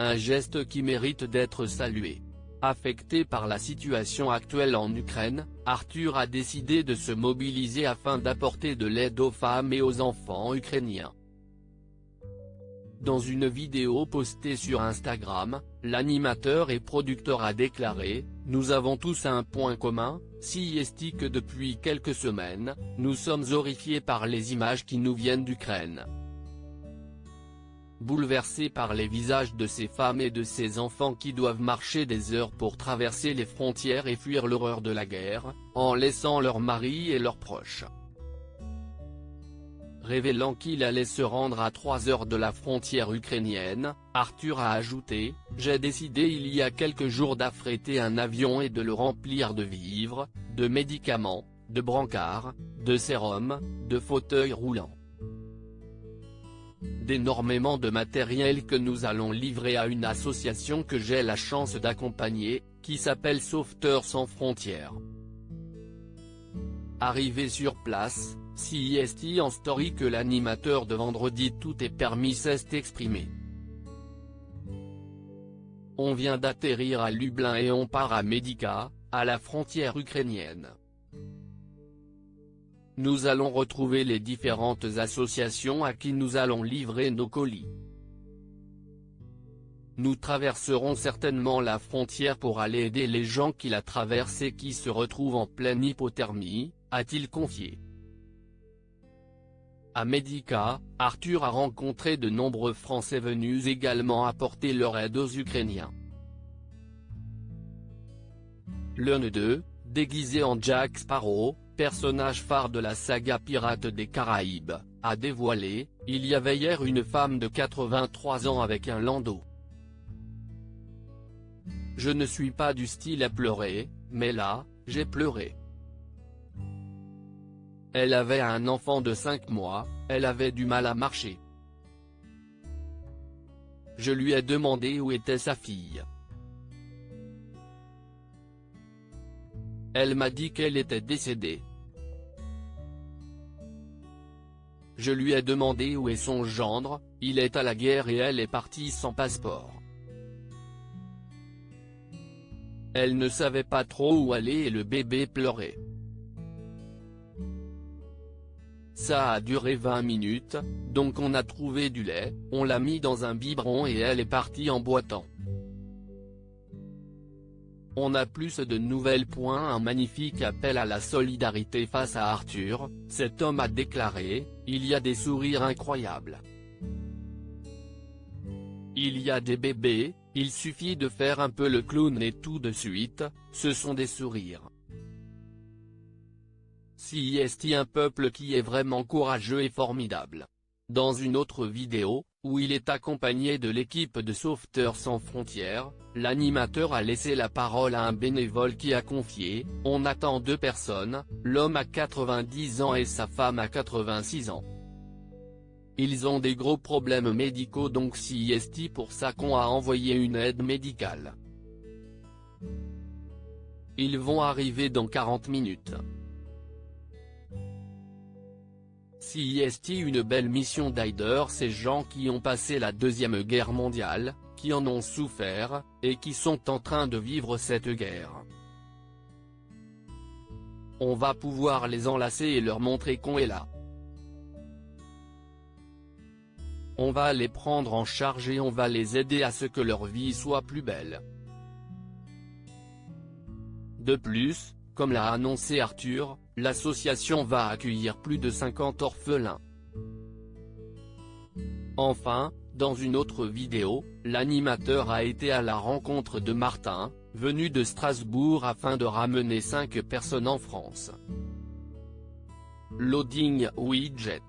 Un geste qui mérite d'être salué. Affecté par la situation actuelle en Ukraine, Arthur a décidé de se mobiliser afin d'apporter de l'aide aux femmes et aux enfants ukrainiens. Dans une vidéo postée sur Instagram, l'animateur et producteur a déclaré « Nous avons tous un point commun, si est que depuis quelques semaines, nous sommes horrifiés par les images qui nous viennent d'Ukraine. Bouleversés par les visages de ces femmes et de ces enfants qui doivent marcher des heures pour traverser les frontières et fuir l'horreur de la guerre, en laissant leurs maris et leurs proches. » Révélant qu'il allait se rendre à 3 heures de la frontière ukrainienne, Arthur a ajouté « J'ai décidé il y a quelques jours d'affréter un avion et de le remplir de vivres, de médicaments, de brancards, de sérums, de fauteuils roulants. D'énormément de matériel que nous allons livrer à une association que j'ai la chance d'accompagner, qui s'appelle Sauveteurs sans frontières. » Arrivé sur place, CIST en story que l'animateur de Vendredi Tout est permis s'est exprimé. On vient d'atterrir à Lublin et on part à Medica, à la frontière ukrainienne. Nous allons retrouver les différentes associations à qui nous allons livrer nos colis. Nous traverserons certainement la frontière pour aller aider les gens qui la traversent et qui se retrouvent en pleine hypothermie, a-t-il confié. À Medica, Arthur a rencontré de nombreux Français venus également apporter leur aide aux Ukrainiens. L'un d'eux, déguisé en Jack Sparrow, personnage phare de la saga Pirates des Caraïbes, a dévoilé « Il y avait hier une femme de 83 ans avec un landau. Je ne suis pas du style à pleurer, mais là, j'ai pleuré. Elle avait un enfant de 5 mois, elle avait du mal à marcher. Je lui ai demandé où était sa fille. Elle m'a dit qu'elle était décédée. Je lui ai demandé où est son gendre, il est à la guerre et elle est partie sans passeport. Elle ne savait pas trop où aller et le bébé pleurait. Ça a duré 20 minutes, donc on a trouvé du lait, on l'a mis dans un biberon et elle est partie en boitant. On a plus de nouvelles. Un magnifique appel à la solidarité face à Arthur, cet homme a déclaré « Il y a des sourires incroyables. Il y a des bébés, il suffit de faire un peu le clown et tout de suite, ce sont des sourires. CIST un peuple qui est vraiment courageux et formidable. » Dans une autre vidéo, où il est accompagné de l'équipe de Sauveteurs sans frontières, l'animateur a laissé la parole à un bénévole qui a confié « On attend 2 personnes, l'homme a 90 ans et sa femme a 86 ans. Ils ont des gros problèmes médicaux donc CIST pour ça qu'on a envoyé une aide médicale. Ils vont arriver dans 40 minutes. » CIST une belle mission d'aider ces gens qui ont passé la Deuxième Guerre mondiale, qui en ont souffert, et qui sont en train de vivre cette guerre. On va pouvoir les enlacer et leur montrer qu'on est là. On va les prendre en charge et on va les aider à ce que leur vie soit plus belle. De plus, comme l'a annoncé Arthur, l'association va accueillir plus de 50 orphelins. Enfin, dans une autre vidéo, l'animateur a été à la rencontre de Martin, venu de Strasbourg afin de ramener 5 personnes en France. Loading widget.